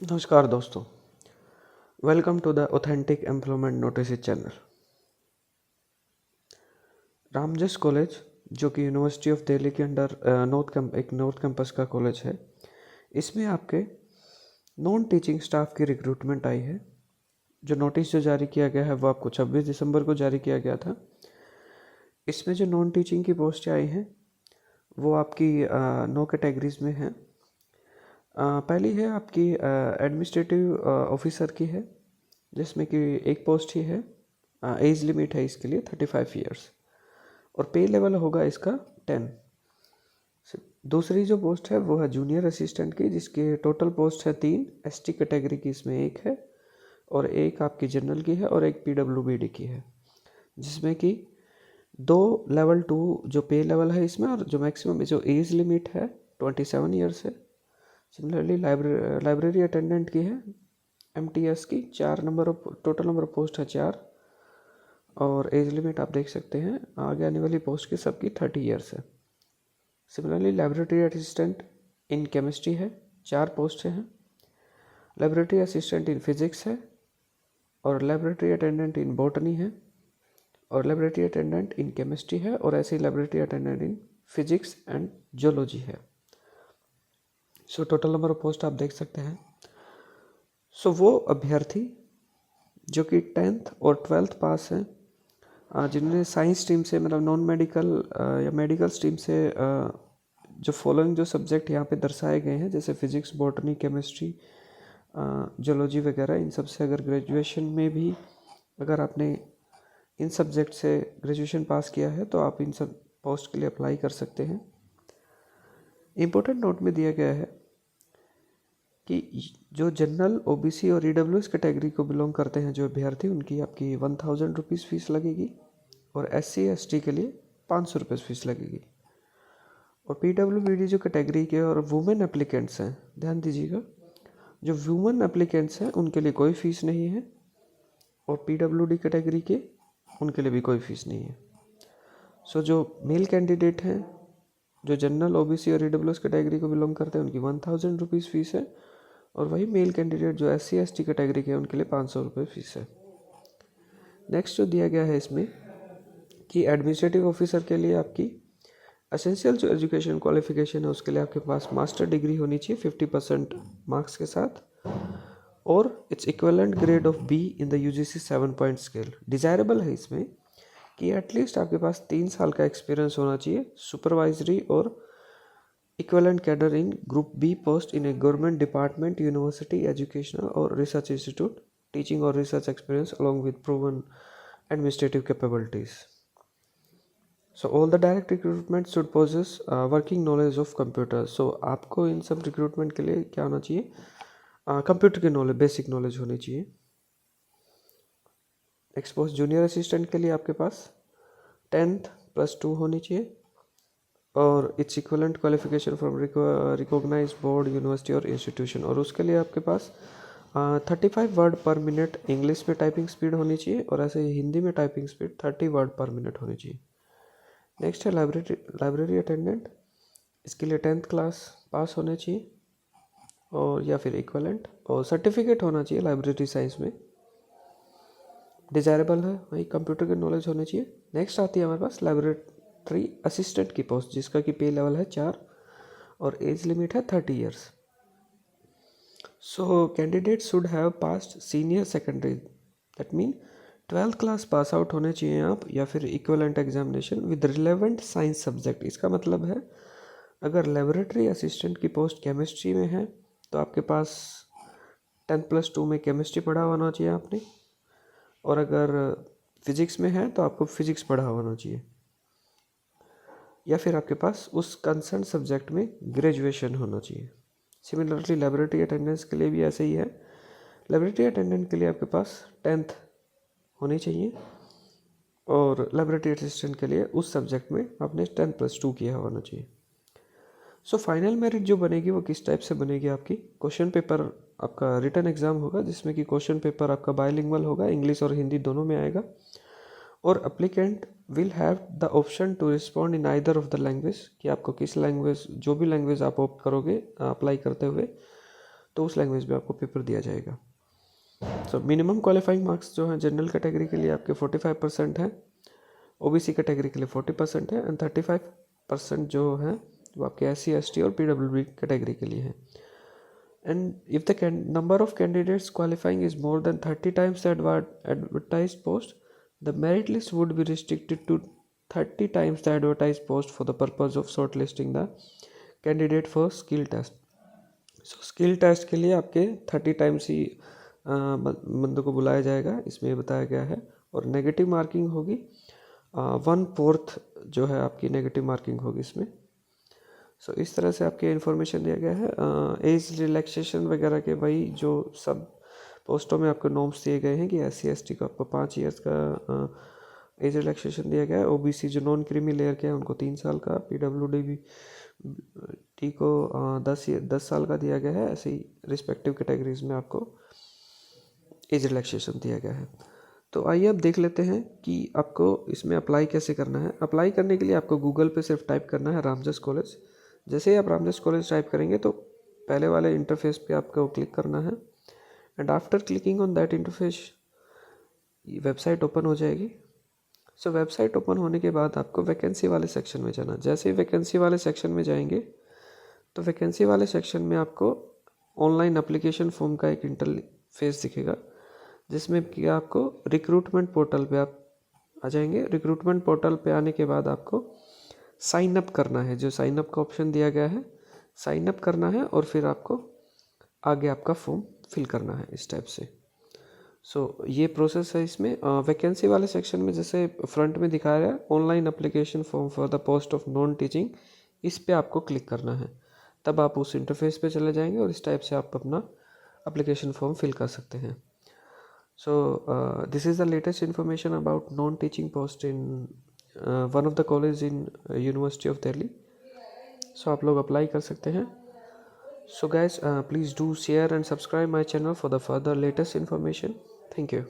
नमस्कार दोस्तों, welcome to the authentic employment notice channel. Ramjas college, जो कि यूनिवर्सिटी ऑफ दिल्ली के अंडर नॉर्थ कैंपस का कॉलेज है, इसमें आपके नॉन टीचिंग स्टाफ की रिक्रूटमेंट आई है। जो नोटिस जो जारी किया गया है वो आपको 26 दिसंबर को जारी किया गया था। इसमें जो नॉन टीचिंग की पोस्टें आई हैं वो आपकी 9 कैटेगरीज में हैं। पहली है आपकी एडमिनिस्ट्रेटिव ऑफिसर की है, जिसमें कि एक पोस्ट ही है। एज लिमिट है इसके लिए 35 ईयर्स और पे लेवल होगा इसका 10। दूसरी जो पोस्ट है वो है जूनियर असिस्टेंट की, जिसके टोटल पोस्ट है 3। एसटी कैटेगरी की इसमें एक है और एक आपकी जनरल की है और एक पीडब्ल्यूबीडी की है, जिसमें कि 2 लेवल 2 जो पे लेवल है इसमें, और जो मैक्सिमम जो एज लिमिट है 27 ईयर्स है। सिमिलरली लाइब्रेरी अटेंडेंट की है एमटीएस की, 4 number total number of post है 4 और एज लिमिट आप देख सकते हैं आगे आने वाली पोस्ट की सबकी 30 ईयर्स है। Similarly library assistant in chemistry है, 4 पोस्ट हैं। लाइब्रेरी असिस्टेंट इन फिजिक्स है और लाइब्रेरी अटेंडेंट इन बॉटनी है और लाइब्रेरी अटेंडेंट इन केमिस्ट्री है और ऐसे ही library attendant in physics and geology है। So total number of post आप देख सकते हैं। सो वो अभ्यर्थी जो कि 10th और 12th पास हैं, जिन्होंने साइंस स्ट्रीम से मतलब नॉन मेडिकल या मेडिकल स्ट्रीम से जो फॉलोइंग जो सब्जेक्ट यहाँ पे दर्शाए गए हैं, जैसे फिजिक्स, बॉटनी, केमिस्ट्री, जियोलॉजी वगैरह, इन सब से अगर ग्रेजुएशन में भी अगर आपने इन सब्जेक्ट से ग्रेजुएशन पास किया है तो आप इन सब पोस्ट के लिए अप्लाई कर सकते हैं। इम्पोर्टेंट नोट में दिया गया है कि जो जनरल, ओबीसी और ईडब्ल्यूएस कैटेगरी को बिलोंग करते हैं जो अभ्यर्थी, उनकी आपकी 1000 रुपीज़ फीस लगेगी और एससी एसटी के लिए 500 रुपये फीस लगेगी। और पीडब्ल्यूबीडी जो कैटेगरी के और वुमेन एप्लीकेंट्स हैं, ध्यान दीजिएगा, जो वुमेन एप्लीकेंट्स हैं उनके लिए कोई फ़ीस नहीं है और पीडब्ल्यूडी कैटेगरी के उनके लिए भी कोई फ़ीस नहीं है। सो जो मेल कैंडिडेट हैं जो जनरल, ओबीसी और ईडब्ल्यूएस कैटेगरी को बिलोंग करते हैं उनकी 1000 रुपीज़ फीस है और वही मेल कैंडिडेट जो एससी एसटी कैटेगरी के हैं उनके लिए 500 रुपये फीस है। नेक्स्ट जो दिया गया है इसमें कि एडमिनिस्ट्रेटिव ऑफिसर के लिए आपकी एसेंशियल जो एजुकेशन क्वालिफिकेशन है उसके लिए आपके पास मास्टर डिग्री होनी चाहिए 50% मार्क्स के साथ और its equivalent grade of be in the UGC 7 point scale. Desirable है इसमें कि एटलीस्ट आपके पास 3 साल का एक्सपीरियंस होना चाहिए सुपरवाइजरी और equivalent cadre in group B post in a government department, university, educational और रिसर्च इंस्टीट्यूट, टीचिंग और research experience along with proven administrative capabilities. So all the direct recruitment should possess working knowledge of computer. So आपको इन सब recruitment के लिए क्या होना चाहिए, कंप्यूटर की नॉलेज, बेसिक नॉलेज होनी चाहिए। नेक्स्ट पोस्ट जूनियर असिस्टेंट के लिए आपके पास 10th + 2 होनी चाहिए और its equivalent qualification from recognise board, university और इंस्टीट्यूशन, और उसके लिए आपके पास 35 वर्ड पर मिनट इंग्लिश में टाइपिंग स्पीड होनी चाहिए और ऐसे ही हिंदी में typing speed 30 word per minute होनी चाहिए। नेक्स्ट है लाइब्रेरी अटेंडेंट, इसके लिए 10th क्लास पास होने चाहिए और या फिर इक्विवेलेंट और सर्टिफिकेट होना चाहिए लाइब्रेरी साइंस में। डिज़ायरेबल है, वही कंप्यूटर की नॉलेज होनी चाहिए। नेक्स्ट आती है हमारे पास लाइब्रेरी असिस्टेंट की पोस्ट, जिसका कि पे लेवल है 4 और एज लिमिट है 30 years. So candidate should have passed senior secondary, that mean 12th class pass out होने चाहिए आप, या फिर equivalent examination with relevant science subject. इसका मतलब है अगर लेबोरेटरी असिस्टेंट की पोस्ट केमिस्ट्री में है तो आपके पास 10th + 2 में केमिस्ट्री पढ़ा होना चाहिए आपने, और अगर फिजिक्स में है तो आपको फिजिक्स पढ़ा होना चाहिए, या फिर आपके पास उस कंसर्न सब्जेक्ट में ग्रेजुएशन होना चाहिए। सिमिलरली लेबोरेटरी अटेंडेंस के लिए भी ऐसे ही है। लेबोरेटरी अटेंडेंट के लिए आपके पास 10th होनी चाहिए और लेबोरेटरी असिस्टेंट के लिए उस सब्जेक्ट में आपने 10th + 2 किया होना चाहिए। सो फाइनल मेरिट जो बनेगी वो किस टाइप से बनेगी, आपकी क्वेश्चन पेपर आपका रिटन एग्जाम होगा, जिसमें कि क्वेश्चन पेपर आपका बायलिंगुअल होगा, इंग्लिश और हिंदी दोनों में आएगा, और applicant will have the option to respond in either of the language, कि आपको किस लैंग्वेज, जो भी लैंग्वेज आप ऑप्ट करोगे अप्लाई करते हुए, तो उस लैंग्वेज में आपको पेपर दिया जाएगा। सो मिनिमम क्वालिफाइंग मार्क्स जो हैं जनरल कैटेगरी के लिए आपके 45% हैं, ओबीसी कैटेगरी के लिए 40% है, एंड 35% जो है वो आपके SC ST और PWD कैटेगरी के लिए है। And if the number of candidates qualifying is more than 30 times the advertised post, the merit list would be restricted to 30 times the advertised post for the purpose of shortlisting the candidate for skill test. So skill test के लिए आपके 30 times ही बंदों को बुलाया जाएगा, इसमें बताया गया है। और नेगेटिव मार्किंग होगी 1/4 जो है आपकी नेगेटिव मार्किंग होगी इसमें। सो इस तरह से आपके इन्फॉर्मेशन दिया गया है। एज रिलैक्सेशन वगैरह के वही जो सब पोस्टों में आपको नॉर्म्स दिए गए हैं कि SC ST को आपको 5 ईयर्स का एज रिलैक्सेशन दिया गया है। OBC जो नॉन क्रीमी लेयर के हैं उनको 3 साल का, PWD टी को 10 साल का दिया गया है। ऐसे ही रिस्पेक्टिव कैटेगरीज में आपको एज रिलैक्सेशन दिया गया है। तो आइए अब देख लेते हैं कि आपको इसमें अप्लाई कैसे करना है। अप्लाई करने के लिए आपको गूगल पे सिर्फ टाइप करना है रामजस कॉलेज। जैसे ही आप रामजस कॉलेज टाइप करेंगे तो पहले वाले इंटरफेस पे आपको क्लिक करना है, and after clicking on that interface website open हो जाएगी। सो वेबसाइट ओपन होने के बाद आपको वैकेंसी वाले सेक्शन में जाना। जैसे ही वैकेंसी वाले सेक्शन में जाएंगे तो वैकेंसी वाले सेक्शन में आपको ऑनलाइन एप्लीकेशन फॉर्म का एक इंटरफेस दिखेगा, जिसमें कि आपको रिक्रूटमेंट पोर्टल पे आप आ जाएंगे। रिक्रूटमेंट पोर्टल पे आने के बाद आपको साइन अप करना है, जो साइन अप का ऑप्शन दिया गया है, साइन अप करना है और फिर आपको आगे आपका फॉर्म फिल करना है इस टाइप से। सो ये प्रोसेस है इसमें। वैकेंसी वाले सेक्शन में जैसे फ्रंट में दिखाया है online application form for the post of non teaching, इस पे आपको क्लिक करना है, तब आप उस इंटरफेस पे चले जाएंगे और इस टाइप से आप अपना एप्लीकेशन फॉर्म फिल कर सकते हैं। So this is the latest information about non-teaching post in one of the college in University of Delhi. So आप लोग अप्लाई कर सकते हैं। So guys, please do share and subscribe my channel for the further latest information. Thank you.